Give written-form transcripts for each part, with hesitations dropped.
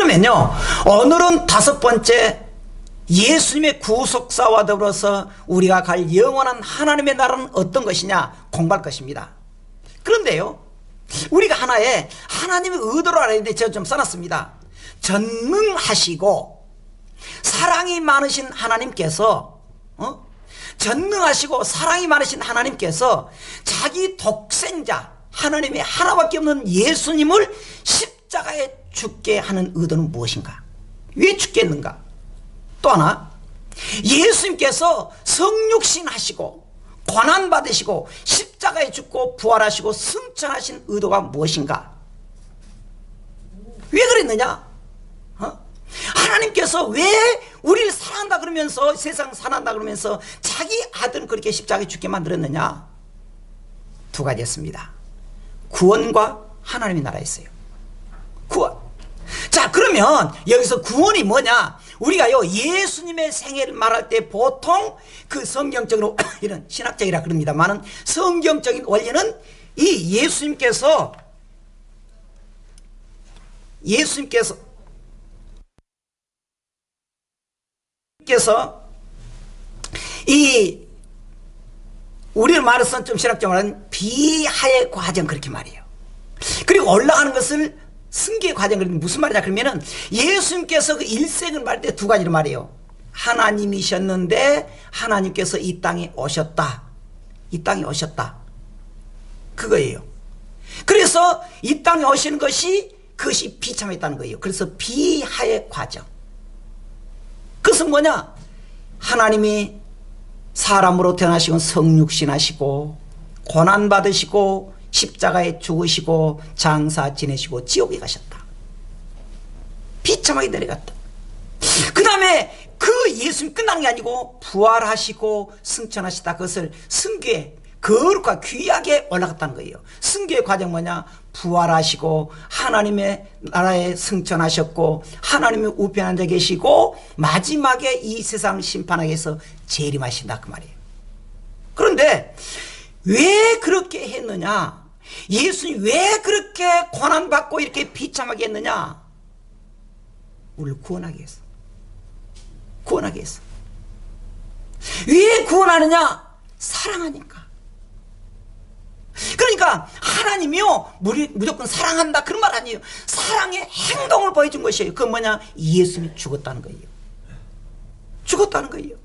그러면요, 오늘은 다섯 번째, 예수님의 구속사와 더불어서 우리가 갈 영원한 하나님의 나라는 어떤 것이냐 공부할 것입니다. 그런데요, 우리가 하나의 하나님의 의도를 알아야 되는데 제가 좀 써놨습니다. 전능하시고 사랑이 많으신 하나님께서 전능하시고 사랑이 많으신 하나님께서 자기 독생자 하나님의 하나밖에 없는 예수님을 십자가에 죽게 하는 의도는 무엇인가? 왜 죽겠는가? 또 하나, 예수님께서 성육신 하시고 고난 받으시고 십자가에 죽고 부활하시고 승천하신 의도가 무엇인가? 왜 그랬느냐? 하나님께서 왜 우리를 사랑한다 그러면서, 세상 사랑한다 그러면서 자기 아들은 그렇게 십자가에 죽게 만들었느냐? 두 가지였습니다. 구원과 하나님의 나라였어요. 구원. 자, 그러면 여기서 구원이 뭐냐? 우리가요, 예수님의 생애를 말할 때 보통 그 성경적으로 이런 신학적이라 그럽니다만은 성경적인 원리는 이 예수님께서 이 우리를 말해서 좀 신학적으로 말하는 비하의 과정, 그렇게 말해요. 그리고 올라가는 것을 승계의 과정, 무슨 말이냐 그러면은 예수님께서 그 일생을 말할 때 두 가지로 말해요. 하나님이셨는데 하나님께서 이 땅에 오셨다. 이 땅에 오셨다. 그거예요. 그래서 이 땅에 오시는 것이 그것이 비참했다는 거예요. 그래서 비하의 과정. 그것은 뭐냐? 하나님이 사람으로 태어나시고 성육신하시고 고난받으시고 십자가에 죽으시고 장사 지내시고 지옥에 가셨다. 비참하게 내려갔다. 그 다음에 그 예수님 끝나는 게 아니고 부활하시고 승천하시다. 그것을 승계에 거룩과 귀하게 올라갔다는 거예요. 승계의 과정 뭐냐? 부활하시고 하나님의 나라에 승천하셨고 하나님의 우편에 앉아 계시고 마지막에 이 세상을 심판하기 위해서 재림하신다, 그 말이에요. 그런데 왜 그렇게 했느냐? 예수님이 왜 그렇게 고난받고 이렇게 비참하게 했느냐? 우리를 구원하기 위해서. 구원하기 위해서. 왜 구원하느냐? 사랑하니까. 그러니까 하나님이요, 무조건 사랑한다 그런 말 아니에요. 사랑의 행동을 보여준 것이에요. 그건 뭐냐? 예수님이 죽었다는 거예요. 죽었다는 거예요.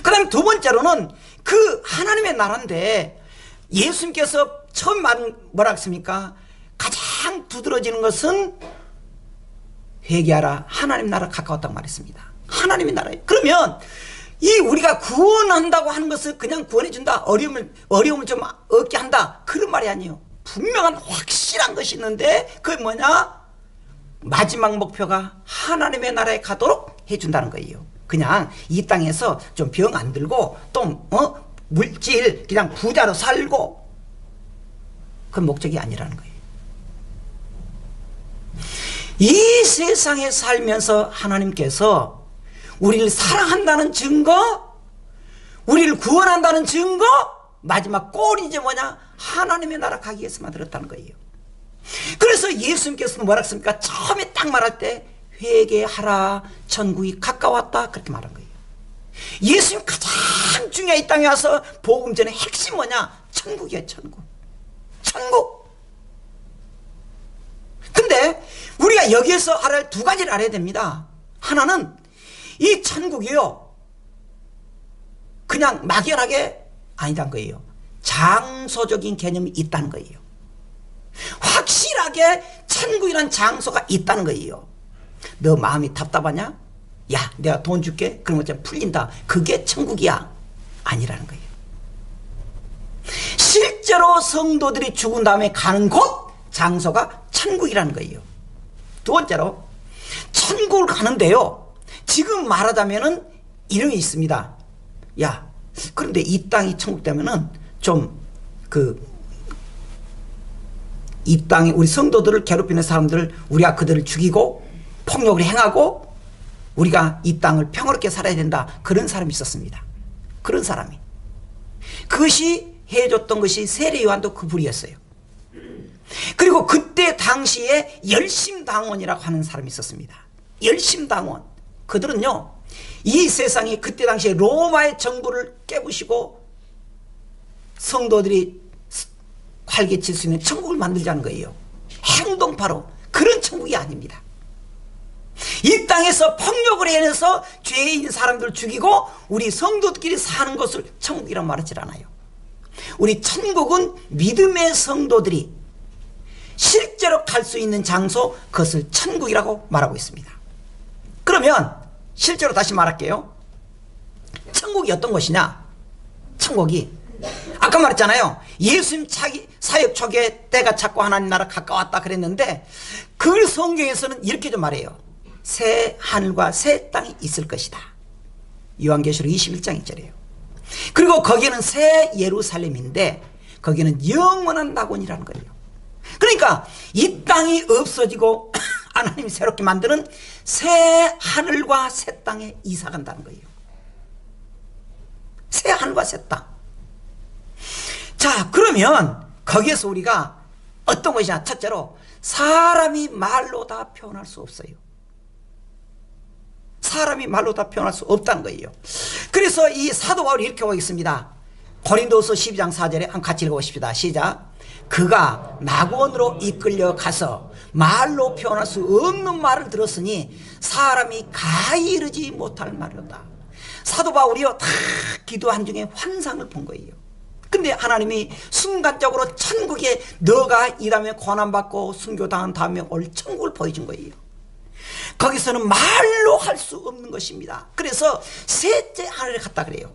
그 다음에 두 번째로는 그 하나님의 나라인데 예수님께서 처음 말은 뭐라 했습니까? 가장 두드러지는 것은 회개하라, 하나님 나라 가까웠다고 말했습니다. 하나님의 나라예요. 그러면 이 우리가 구원한다고 하는 것을 그냥 구원해준다, 어려움을 좀 얻게 한다, 그런 말이 아니에요. 분명한 확실한 것이 있는데 그게 뭐냐? 마지막 목표가 하나님의 나라에 가도록 해준다는 거예요. 그냥 이 땅에서 좀 병 안 들고 또 물질 그냥 부자로 살고, 그건 목적이 아니라는 거예요. 이 세상에 살면서 하나님께서 우리를 사랑한다는 증거, 우리를 구원한다는 증거, 마지막 골이 이제 뭐냐? 하나님의 나라 가기 위해서 만들었다는 거예요. 그래서 예수님께서는 뭐라 했습니까? 처음에 딱 말할 때 회개하라, 천국이 가까웠다, 그렇게 말한 거예요. 예수님 가장 중요한 이 땅에 와서 복음 전의 핵심 뭐냐? 천국이에요. 천국. 천국. 근데 우리가 여기에서 알아야 할 두 가지를 알아야 됩니다. 하나는 이 천국이요, 그냥 막연하게 아니란 거예요. 장소적인 개념이 있다는 거예요. 확실하게 천국이란 장소가 있다는 거예요. 너 마음이 답답하냐? 야, 내가 돈 줄게. 그런 것 풀린다. 그게 천국이야. 아니라는 거예요. 실제로 성도들이 죽은 다음에 가는 곳, 장소가 천국이라는 거예요. 두 번째로 천국을 가는데요, 지금 말하자면은 이런 게 있습니다. 야, 그런데 이 땅이 천국 되면은 좀 이 땅에 우리 성도들을 괴롭히는 사람들을 우리가 그들을 죽이고 폭력을 행하고 우리가 이 땅을 평화롭게 살아야 된다, 그런 사람이 있었습니다. 그런 사람이. 그것이 해줬던 것이 세례 요한도 그분이었어요. 그리고 그때 당시에 열심당원이라고 하는 사람이 있었습니다. 열심당원, 그들은요 이 세상이 그때 당시에 로마의 정부를 깨부시고 성도들이 활개칠 수 있는 천국을 만들자는 거예요. 행동파로 그런 천국이 아닙니다. 이 땅에서 폭력을 해내서 죄인 사람들을 죽이고 우리 성도들끼리 사는 것을 천국이라고 말하지 않아요. 우리 천국은 믿음의 성도들이 실제로 갈 수 있는 장소, 그것을 천국이라고 말하고 있습니다. 그러면 실제로 다시 말할게요. 천국이 어떤 것이냐? 천국이 아까 말했잖아요. 예수님 사역 초기에 때가 찼고 하나님 나라 가까웠다 그랬는데 그 성경에서는 이렇게 좀 말해요. 새 하늘과 새 땅이 있을 것이다. 요한계시록 21장 1절이에요. 그리고 거기는 새 예루살렘인데 거기는 영원한 낙원이라는 거예요. 그러니까 이 땅이 없어지고 하나님이 새롭게 만드는 새 하늘과 새 땅에 이사 간다는 거예요. 새 하늘과 새 땅. 자, 그러면 거기에서 우리가 어떤 것이냐? 첫째로 사람이 말로 다 표현할 수 없어요. 사람이 말로 다 표현할 수 없다는 거예요. 그래서 이 사도 바울이 이렇게 하고 있습니다. 고린도서 12장 4절에 한번 같이 읽어보십시다. 시작. 그가 낙원으로 이끌려 가서 말로 표현할 수 없는 말을 들었으니 사람이 가히 이르지 못할 말이었다. 사도 바울이요 다 기도한 중에 환상을 본 거예요. 근데 하나님이 순간적으로 천국에 너가 이 다음에 고난받고 순교당한 다음에 올 천국을 보여준 거예요. 거기서는 말로 할 수 없는 것입니다. 그래서 셋째 하늘에 갔다 그래요.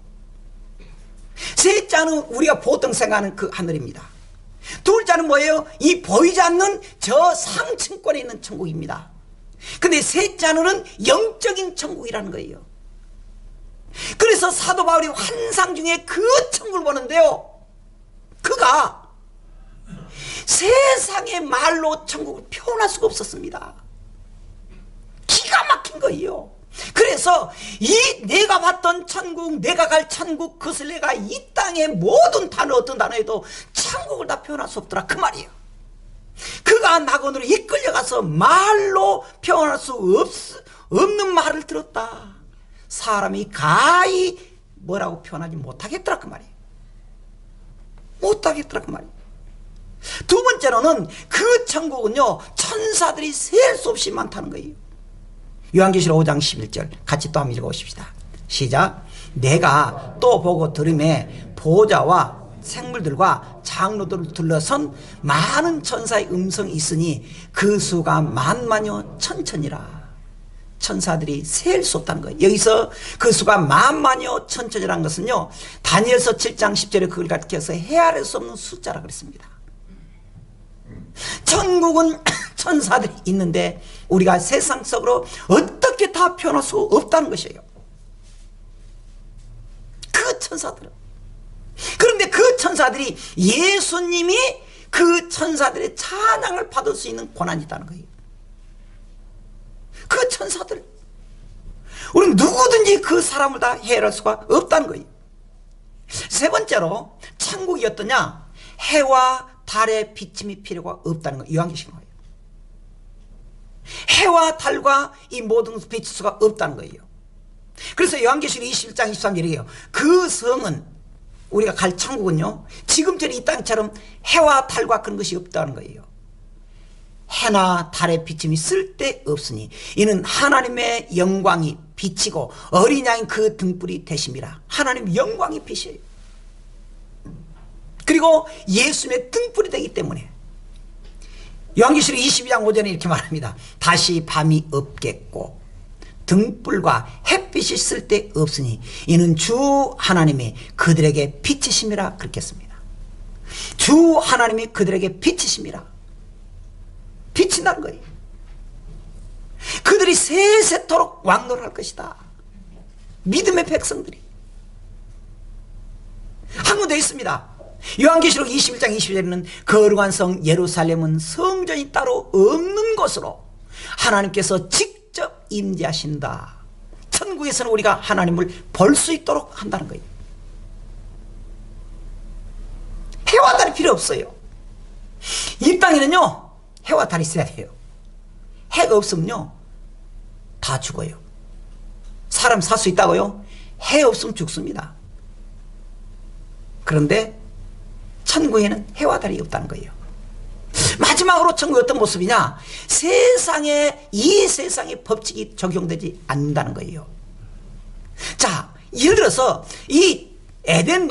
셋째는 우리가 보통 생각하는 그 하늘입니다. 둘째는 뭐예요? 이 보이지 않는 저 상층권에 있는 천국입니다. 근데 셋째 하늘은 영적인 천국이라는 거예요. 그래서 사도 바울이 환상 중에 그 천국을 보는데요, 그가 세상의 말로 천국을 표현할 수가 없었습니다. 기가 막힌 거예요. 그래서 이 내가 봤던 천국, 내가 갈 천국, 그것을 내가 이 땅의 모든 단어, 어떤 단어에도 천국을 다 표현할 수 없더라 그 말이에요. 그가 낙원으로 이끌려가서 말로 표현할 수 없는 말을 들었다. 사람이 가히 뭐라고 표현하지 못하겠더라 그 말이에요. 못하겠더라 그 말이에요. 두 번째로는 그 천국은요 천사들이 셀 수 없이 많다는 거예요. 요한계시록 5장 11절 같이 또 한번 읽어보십시다. 시작. 내가 또 보고 들음에 보좌와 생물들과 장로들을 둘러선 많은 천사의 음성이 있으니 그 수가 만만여 천천이라. 천사들이 셀 수 없다는 거예요. 여기서 그 수가 만만여 천천이라는 것은요 다니엘서 7장 10절에 그걸 가르쳐서 헤아릴 수 없는 숫자라 그랬습니다. 천국은 천사들이 있는데 우리가 세상 속으로 어떻게 다 표현할 수 없다는 것이에요. 그 천사들은. 그런데 그 천사들이 예수님이 그 천사들의 찬양을 받을 수 있는 권한이 있다는 거예요. 그 천사들, 우리는 누구든지 그 사람을 다 해할 수가 없다는 거예요. 세 번째로 천국이 어떠냐? 해와 달의 비침이 필요가 없다는 거예요. 요한계시록 거예요. 해와 달과 이 모든 비칠 수가 없다는 거예요. 그래서 요한계시록 21장 23절이에요. 그 성은, 우리가 갈 천국은요 지금처럼 이 땅처럼 해와 달과 그런 것이 없다는 거예요. 해나 달의 비침이 쓸데없으니 이는 하나님의 영광이 비치고 어린 양이 그 등불이 되심이라. 하나님 영광이 빛이에요. 그리고 예수님의 등불이 되기 때문에 요한계시록 22장 5절에 이렇게 말합니다. 다시 밤이 없겠고 등불과 햇빛이 쓸데없으니 이는 주 하나님이 그들에게 빛이심이라 그랬겠습니다. 주 하나님이 그들에게 빛이심이라. 빛이 난 거예요. 그들이 세세토록 왕노를 것이다. 믿음의 백성들이. 한 군데 있습니다. 요한계시록 21장 20절에는 거룩한 성 예루살렘은 성전이 따로 없는 곳으로 하나님께서 직접 임재하신다. 천국에서는 우리가 하나님을 볼 수 있도록 한다는 거예요. 해와 달이 필요 없어요. 이 땅에는요 해와 달이 있어야 돼요. 해가 없으면요 다 죽어요. 사람 살 수 있다고요? 해 없으면 죽습니다. 그런데 천국에는 해와 달이 없다는 거예요. 마지막으로 천국이 어떤 모습이냐? 이 세상의 법칙이 적용되지 않는다는 거예요. 자, 예를 들어서 이 에덴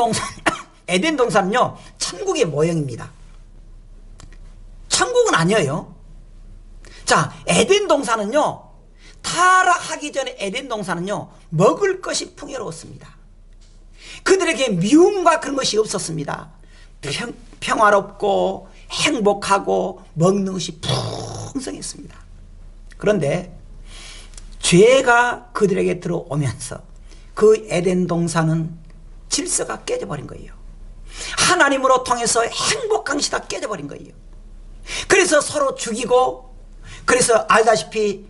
동산은요 천국의 모형입니다. 천국은 아니에요. 자, 에덴 동산은요, 타락하기 전에 에덴 동산은요 먹을 것이 풍요로웠습니다. 그들에게 미움과 그런 것이 없었습니다. 평화롭고 행복하고 먹는 것이 풍성했습니다. 그런데 죄가 그들에게 들어오면서 그 에덴 동산은 질서가 깨져버린 거예요. 하나님으로 통해서 행복한 것이 다 깨져버린 거예요. 그래서 서로 죽이고, 그래서 알다시피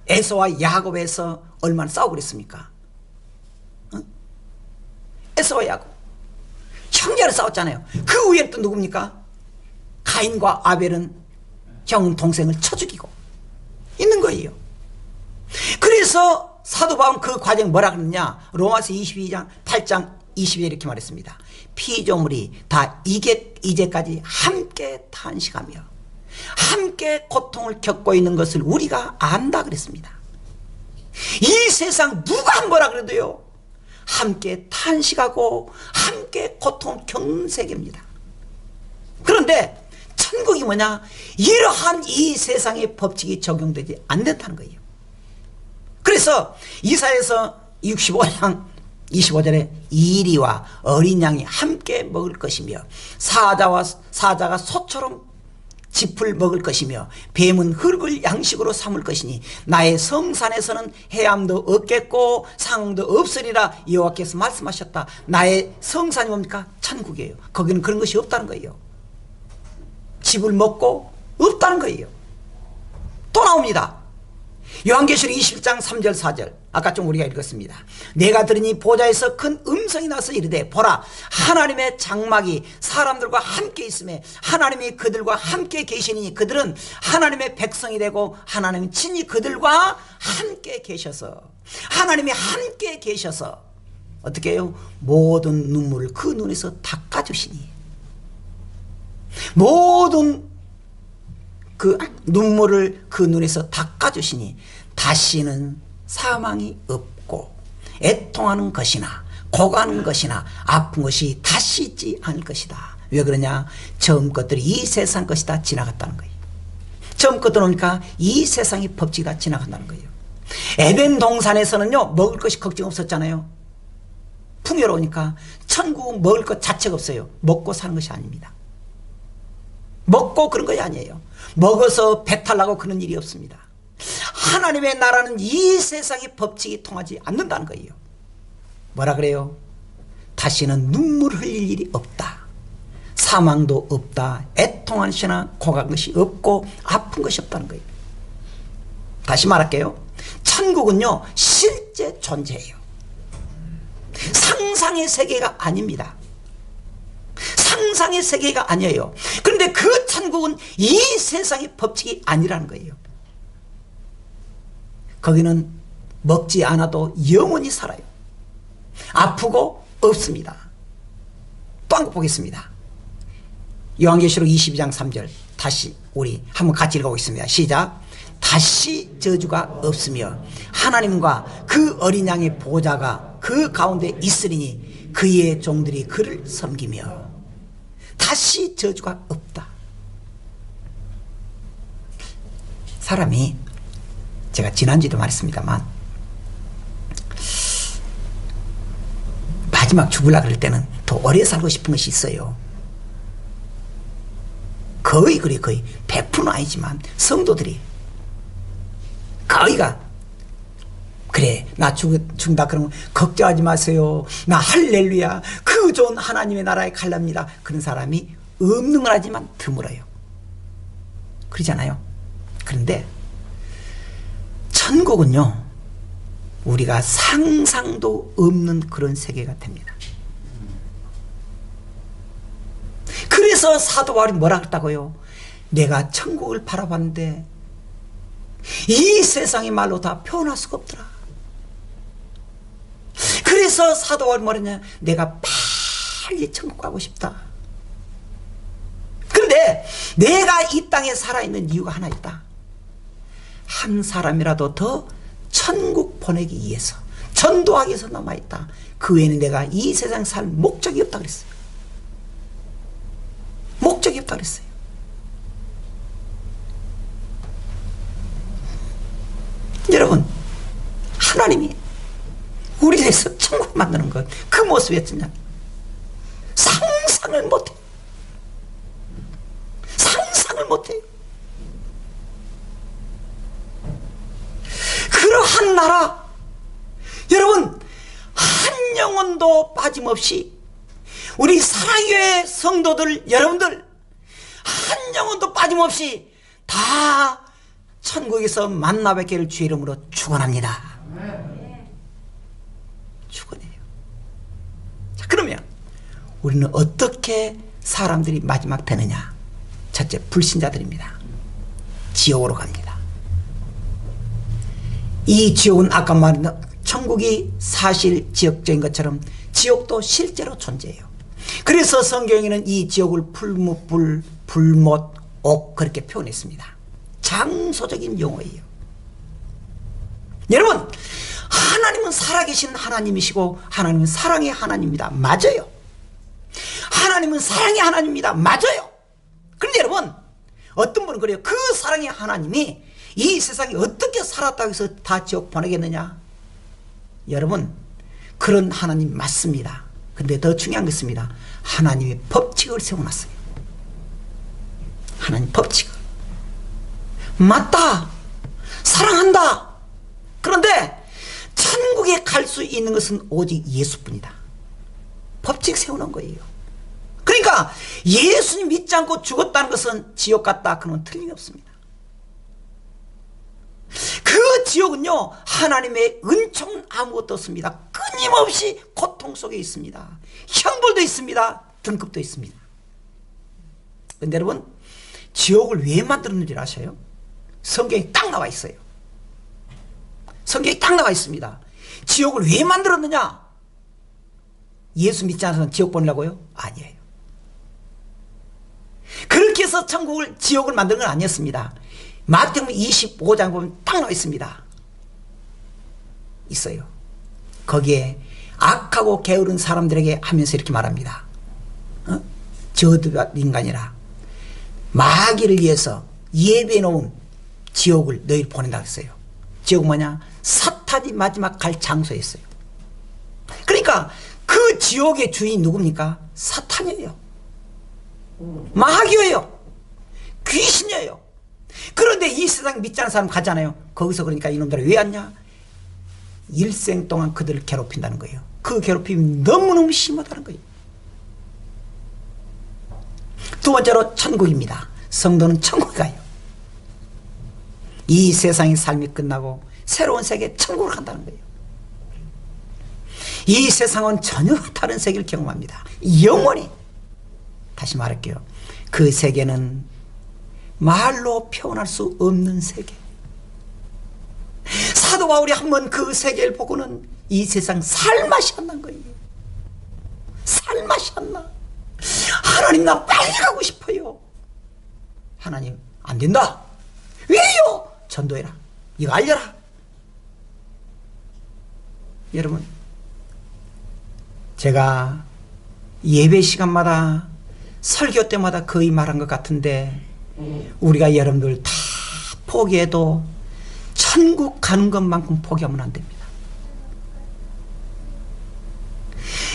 에서와 야곱에서 얼마나 싸우고 그랬습니까? 에서와 야곱 형제를 싸웠잖아요. 그 위에 또 누굽니까? 가인과 아벨은 형 동생을 쳐 죽이고 있는 거예요. 그래서 사도 바울은 그 과정 뭐라 그러느냐? 로마서 22장 8장 20에 이렇게 말했습니다. 피조물이 다 이제까지 함께 탄식하며 함께 고통을 겪고 있는 것을 우리가 안다 그랬습니다. 이 세상 누가 뭐라 그래도요 함께 탄식하고 함께 고통을 겪는 세계입니다. 그런데 천국이 뭐냐? 이러한 이 세상의 법칙이 적용되지 않는다는 거예요. 그래서 이사야서 65장 25절에 이리와 어린 양이 함께 먹을 것이며 사자가 소처럼 짚을 먹을 것이며 뱀은 흙을 양식으로 삼을 것이니 나의 성산에서는 해함도 없겠고 상도 없으리라 여호와께서 말씀하셨다. 나의 성산이 뭡니까? 천국이에요. 거기는 그런 것이 없다는 거예요. 짚을 먹고 없다는 거예요. 또 나옵니다. 요한계시록 21장 3절 4절 아까 좀 우리가 읽었습니다. 내가 들으니 보좌에서 큰 음성이 나서 이르되 보라 하나님의 장막이 사람들과 함께 있으며 하나님이 그들과 함께 계시니 그들은 하나님의 백성이 되고 하나님은 친히 그들과 함께 계셔서 하나님이 함께 계셔서 어떻게 해요? 모든 눈물을 그 눈에서 닦아주시니 모든 그 눈물을 그 눈에서 닦아주시니 다시는 사망이 없고 애통하는 것이나 고가는 것이나 아픈 것이 다시 있지 않을 것이다. 왜 그러냐? 처음 것들이 이 세상 것이 다 지나갔다는 거예요. 처음 것들 오니까 이 세상의 법칙이 다 지나간다는 거예요. 에덴 동산에서는요 먹을 것이 걱정 없었잖아요. 풍요로우니까 천국은 먹을 것 자체가 없어요. 먹고 사는 것이 아닙니다. 먹고 그런 것이 아니에요. 먹어서 배탈 나고 그런 일이 없습니다. 하나님의 나라는 이 세상의 법칙이 통하지 않는다는 거예요. 뭐라 그래요? 다시는 눈물 흘릴 일이 없다. 사망도 없다. 애통한 시나 고간 것이 없고 아픈 것이 없다는 거예요. 다시 말할게요. 천국은요 실제 존재예요. 상상의 세계가 아닙니다. 상상의 세계가 아니에요. 그런데 그 천국은 이 세상의 법칙이 아니라는 거예요. 거기는 먹지 않아도 영원히 살아요. 아프고 없습니다. 또 한 번 보겠습니다. 요한계시록 22장 3절 다시 우리 한번 같이 읽어보겠습니다. 시작. 다시 저주가 없으며 하나님과 그 어린 양의 보좌가 그 가운데 있으리니 그의 종들이 그를 섬기며 다시 저주가 없다. 사람이 제가 지난주에도 말했습니다만 마지막 죽으려고 그럴 때는 더 오래 살고 싶은 것이 있어요. 거의 100%는 아니지만 성도들이 거의가 그래 나 죽는다 그러면 걱정하지 마세요. 나 할렐루야 그 좋은 하나님의 나라에 갈랍니다. 그런 사람이 없는 건 하지만 드물어요. 그러잖아요. 그런데 천국은요 우리가 상상도 없는 그런 세계가 됩니다. 그래서 사도 바울이 뭐라 그랬다고요? 내가 천국을 바라봤는데 이 세상의 말로 다 표현할 수가 없더라. 그래서 사도 바울이 말했냐, 내가 빨리 천국 가고 싶다. 그런데 내가 이 땅에 살아있는 이유가 하나 있다. 한 사람이라도 더 천국 보내기 위해서, 전도하기 위해서 남아있다. 그 외에는 내가 이 세상 살 목적이 없다 그랬어요. 목적이 없다 그랬어요. 여러분, 하나님이 우리 위해서 천국 만드는 것, 그 모습이었냐, 상상을 못해. 상상을 못해. 그러한 나라, 여러분, 한 영혼도 빠짐없이 우리 사랑교회 성도들 여러분들 한 영혼도 빠짐없이 다 천국에서 만나 뵙기를 주의 이름으로 축원합니다. 축원해요. 자, 그러면 우리는 어떻게 사람들이 마지막 되느냐? 첫째, 불신자들입니다. 지옥으로 갑니다. 이 지옥은 아까 말한 천국이 사실 지역적인 것처럼 지옥도 실제로 존재해요. 그래서 성경에는 이 지옥을 풀무불, 불못, 옥 그렇게 표현했습니다. 장소적인 용어예요. 여러분, 하나님은 살아계신 하나님이시고 하나님은 사랑의 하나님입니다. 맞아요. 하나님은 사랑의 하나님입니다. 맞아요. 그런데 여러분, 어떤 분은 그래요. 그 사랑의 하나님이 이 세상에 어떻게 살았다고 해서 다 지옥 보내겠느냐? 여러분, 그런 하나님 맞습니다. 근데 더 중요한 게 있습니다. 하나님의 법칙을 세워놨어요. 하나님 법칙을. 맞다. 사랑한다. 그런데 천국에 갈 수 있는 것은 오직 예수뿐이다. 법칙 세우는 거예요. 그러니까 예수님 믿지 않고 죽었다는 것은 지옥 같다. 그건 틀림이 없습니다. 그 지옥은요, 하나님의 은총은 아무것도 없습니다. 끊임없이 고통 속에 있습니다. 형벌도 있습니다. 등급도 있습니다. 그런데 여러분, 지옥을 왜 만들었는지 아셔요? 성경에 딱 나와 있어요. 성경에 딱 나와 있습니다. 지옥을 왜 만들었느냐? 예수 믿지 않아서 지옥 보내려고요? 아니에요. 그렇게 해서 천국을, 지옥을 만드는 건 아니었습니다. 마태복음 25장 보면 딱 나와 있습니다. 있어요. 거기에 악하고 게으른 사람들에게 하면서 이렇게 말합니다. 저주받은 인간이라 마귀를 위해서 예배해 놓은 지옥을 너희를 보낸다고 했어요. 지옥은 뭐냐? 사탄이 마지막 갈 장소였어요. 그러니까 그 지옥의 주인이 누굽니까? 사탄이에요. 마귀예요. 귀신이에요. 그런데 이 세상 믿지 않는 사람 가잖아요. 거기서 그러니까 이놈들이 왜 왔냐? 일생 동안 그들을 괴롭힌다는 거예요. 그 괴롭힘이 너무너무 심하다는 거예요. 두 번째로 천국입니다. 성도는 천국에 가요. 이 세상의 삶이 끝나고 새로운 세계 천국으로 간다는 거예요. 이 세상은 전혀 다른 세계를 경험합니다. 영원히. 다시 말할게요. 그 세계는 말로 표현할 수 없는 세계. 사도 바울이 한번 그 세계를 보고는 이 세상 살맛이 안 난 거예요. 살맛이 안 나. 하나님, 나 빨리 가고 싶어요. 하나님, 안 된다. 왜요? 전도해라. 이거 알려라. 여러분, 제가 예배 시간마다 설교 때마다 거의 말한 것 같은데, 우리가 여러분들 다 포기해도 천국 가는 것만큼 포기하면 안 됩니다.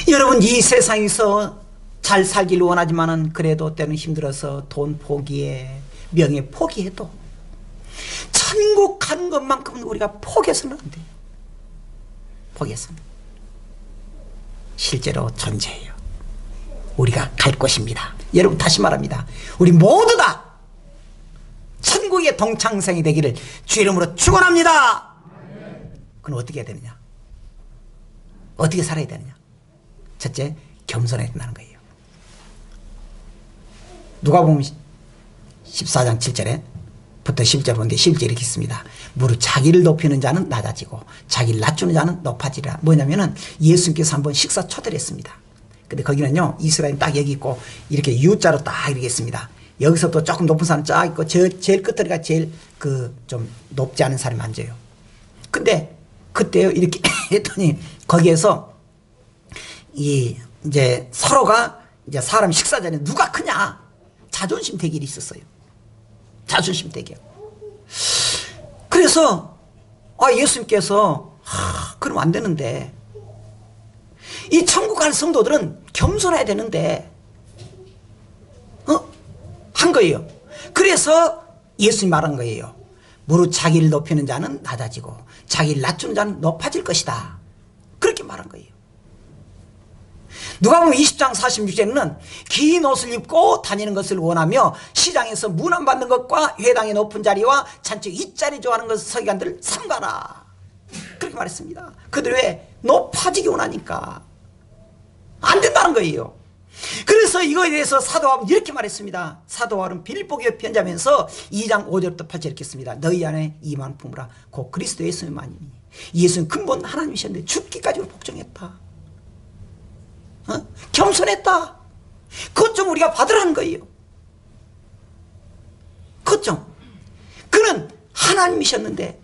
여러분, 이 세상에서 잘 살길 원하지만은 그래도 때는 힘들어서 돈 포기해, 명예 포기해도 천국 가는 것만큼은 우리가 포기해서는 안 돼요. 포기해서는. 실제로 존재해요. 우리가 갈 곳입니다. 여러분, 다시 말합니다. 우리 모두 다 천국의 동창생이 되기를 주 이름으로 축원합니다. 그럼 어떻게 해야 되느냐? 어떻게 살아야 되느냐? 첫째, 겸손해야 된다는 거예요. 누가복음 14장 7절에 부터 10절 보는데 10절 이렇게 있습니다. 무릇 자기를 높이는 자는 낮아지고 자기를 낮추는 자는 높아지리라. 뭐냐면은 예수님께서 한번 식사 초대를 했습니다. 근데 거기는요, 이스라엘 딱 여기 있고 이렇게 U자로 딱 이렇게 있습니다. 여기서 또 조금 높은 사람 쫙 있고 제일 끝에가 제일 좀 높지 않은 사람이 앉아요. 근데 그때요 이렇게 했더니 거기에서 이제 서로가 이제 사람 식사 자리에 누가 크냐 자존심 대결이 있었어요. 자존심 대결. 그래서 예수님께서 그러면 안 되는데 이 천국 갈 성도들은 겸손해야 되는데 한 거예요. 그래서 예수님이 말한 거예요. 무릇 자기를 높이는 자는 낮아지고 자기를 낮추는 자는 높아질 것이다. 그렇게 말한 거예요. 누가복음 20장 46절에는 긴 옷을 입고 다니는 것을 원하며 시장에서 문안받는 것과 회당의 높은 자리와 잔치 윗자리 좋아하는 것을 서기관들을 삼가라. 그렇게 말했습니다. 그들 왜 높아지기 원하니까 안 된다는 거예요. 그래서 이거에 대해서 사도 바울은 이렇게 말했습니다. 사도 바울은 빌립보교회 편지하면서 2장 5절부터 8절 이렇게 했습니다. 너희 안에 이만 품으라. 곧 그리스도 예수님만이니. 예수는 근본 하나님이셨는데 죽기까지 복종했다. 겸손했다. 그것 좀 우리가 받으라는 거예요. 그것 좀. 그는 하나님이셨는데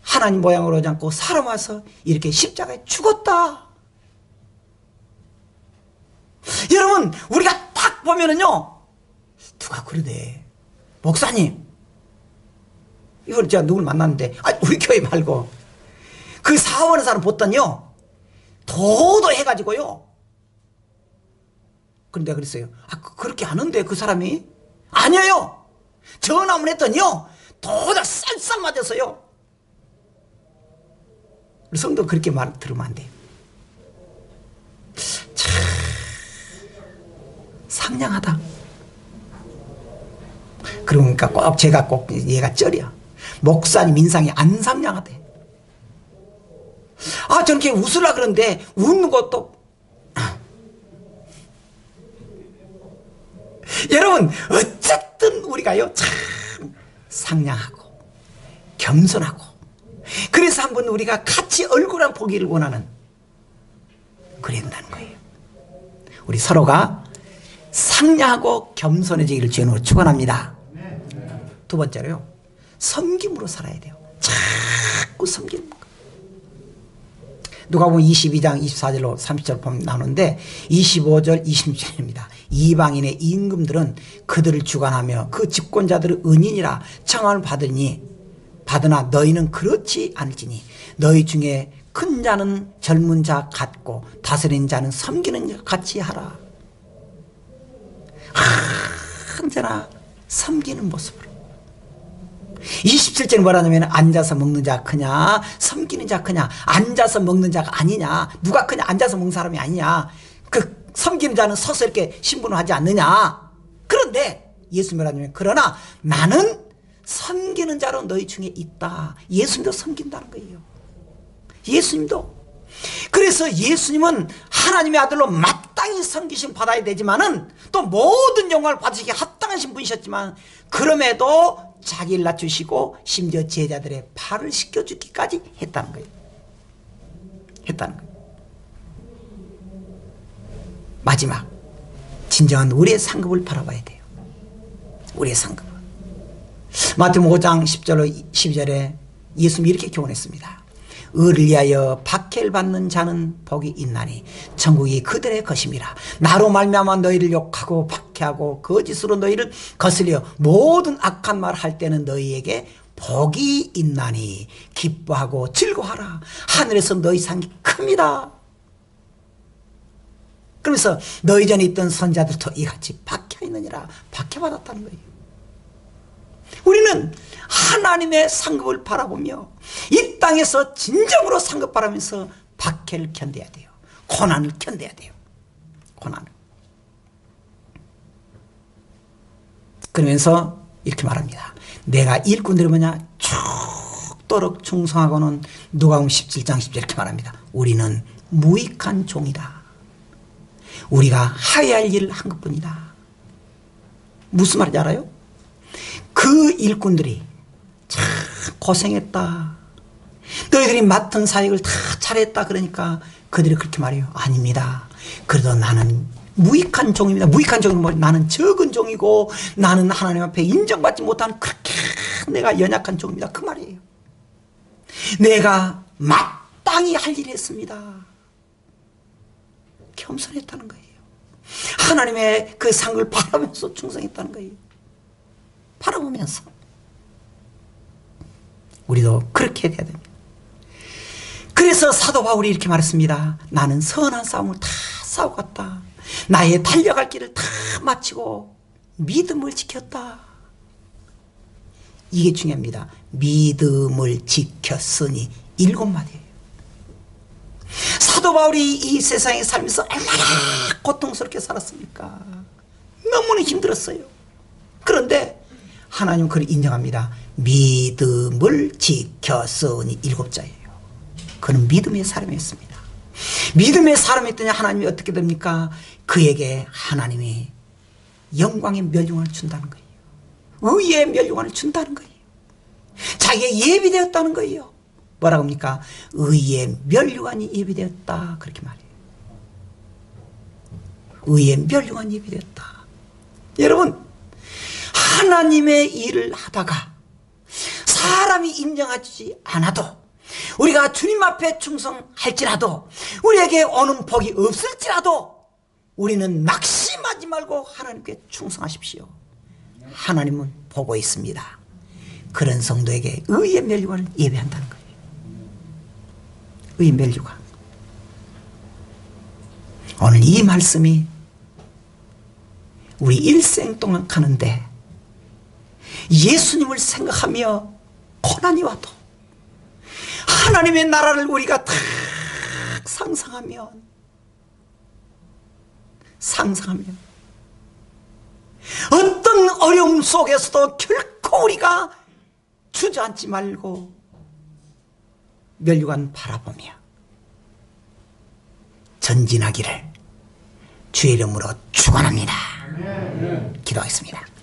하나님 모양으로 오지 않고 사람 와서 이렇게 십자가에 죽었다. 여러분, 우리가 딱 보면은요, 누가 그러대. 목사님, 이걸 제가 누굴 만났는데, 우리 교회 말고, 그 사원의 사람 봤더니요, 도도해가지고요. 그런데 그랬어요. 그렇게 아는데 그 사람이? 아니에요. 전화 한번 했더니요, 도다 쌀쌀 맞았어요. 우리 성도 그렇게 말 들으면 안 돼요. 참 상냥하다. 그러니까 꼭 제가 꼭 얘가 쩔이야. 목사님 인상이 안 상냥하대. 저렇게 웃으려 그러는데 웃는 것도 여러분, 어쨌든 우리가요 참 상냥하고 겸손하고, 그래서 한번 우리가 같이 얼굴 한 보기를 원하는, 그래야 된다는 거예요. 우리 서로가 상냥하고 겸손해지기를 주님으로 축원합니다. 두 번째로요, 섬김으로 살아야 돼요. 자꾸 섬기는 거. 누가복음 22장 24절로 30절 보면 나오는데 25절 26절입니다. 이방인의 임금들은 그들을 주관하며 그 집권자들의 은인이라 청함을 받으나 너희는 그렇지 않을지니 너희 중에 큰 자는 젊은 자 같고 다스리는 자는 섬기는 자 같이 하라. 언제나 섬기는 모습으로. 27절은 뭐라냐면 앉아서 먹는 자 크냐 섬기는 자 크냐. 앉아서 먹는 자가 아니냐. 누가 크냐. 앉아서 먹는 사람이 아니냐. 그 섬기는 자는 서서 이렇게 신분을 하지 않느냐. 그런데 예수님이 뭐라냐면 그러나 나는 섬기는 자로 너희 중에 있다. 예수님도 섬긴다는 거예요. 예수님도. 그래서 예수님은 하나님의 아들로 마땅히 섬기심 받아야 되지만은 또 모든 영광을 받으시기에 합당하신 분이셨지만 그럼에도 자기를 낮추시고 심지어 제자들의 발을 씻겨주기까지 했다는 거예요. 했다는 거예요. 마지막, 진정한 우리의 상급을 바라봐야 돼요. 우리의 상급을. 마태복음 5장 10절로 12절에 예수님이 이렇게 교훈했습니다. 의를 위하여 박해를 받는 자는 복이 있나니 천국이 그들의 것임이라. 나로 말미암아 너희를 욕하고 박해하고 거짓으로 너희를 거슬려 모든 악한 말 할 때는 너희에게 복이 있나니 기뻐하고 즐거워하라. 하늘에서 너희 상이 큽니다. 그러면서 너희 전에 있던 선자들도 이같이 박해하느니라. 박해받았다는 거예요. 우리는 하나님의 상급을 바라보며 이 땅에서 진정으로 상급 바라면서 박해를 견뎌야 돼요. 고난을 견뎌야 돼요. 고난을. 그러면서 이렇게 말합니다. 내가 일꾼들이 뭐냐? 죽도록 충성하고는 누가복음 17장 10절 이렇게 말합니다. 우리는 무익한 종이다. 우리가 하야할 일을 한 것뿐이다. 무슨 말인지 알아요? 그 일꾼들이 참 고생했다. 너희들이 맡은 사역을 다 잘했다. 그러니까 그들이 그렇게 말해요. 아닙니다. 그래도 나는 무익한 종입니다. 무익한 종은 뭐 나는 적은 종이고 나는 하나님 앞에 인정받지 못한 그렇게 내가 연약한 종입니다. 그 말이에요. 내가 마땅히 할 일을 했습니다. 겸손했다는 거예요. 하나님의 그 상을 바라보면서 충성했다는 거예요. 바라보면서. 우리도 그렇게 해야 됩니다. 그래서 사도 바울이 이렇게 말했습니다. 나는 선한 싸움을 다 싸워갔다. 나의 달려갈 길을 다 마치고 믿음을 지켰다. 이게 중요합니다. 믿음을 지켰으니 7마디예요. 사도 바울이 이 세상에 살면서 얼마나 고통스럽게 살았습니까? 너무나 힘들었어요. 그런데 하나님은 그를 인정합니다. 믿음을 지켰으니 7자예요. 그는 믿음의 사람이었습니다. 믿음의 사람이었더니 하나님이 어떻게 됩니까? 그에게 하나님이 영광의 멸류관을 준다는 거예요. 의의 멸류관을 준다는 거예요. 자기가 예비되었다는 거예요. 뭐라고 합니까? 의의 멸류관이 예비되었다. 그렇게 말해요. 의의 멸류관이 예비되었다. 여러분, 하나님의 일을 하다가 사람이 인정하지 않아도 우리가 주님 앞에 충성할지라도 우리에게 오는 복이 없을지라도 우리는 낙심하지 말고 하나님께 충성하십시오. 하나님은 보고 있습니다. 그런 성도에게 의의 멸류관을 예배한다는 거예요. 의의 멸류관. 오늘 이 말씀이 우리 일생 동안 가는데 예수님을 생각하며 고난이 와도 하나님의 나라를 우리가 딱 상상하면 어떤 어려움 속에서도 결코 우리가 주저앉지 말고 멸류관 바라보며 전진하기를 주의 이름으로 축원합니다. 기도하겠습니다.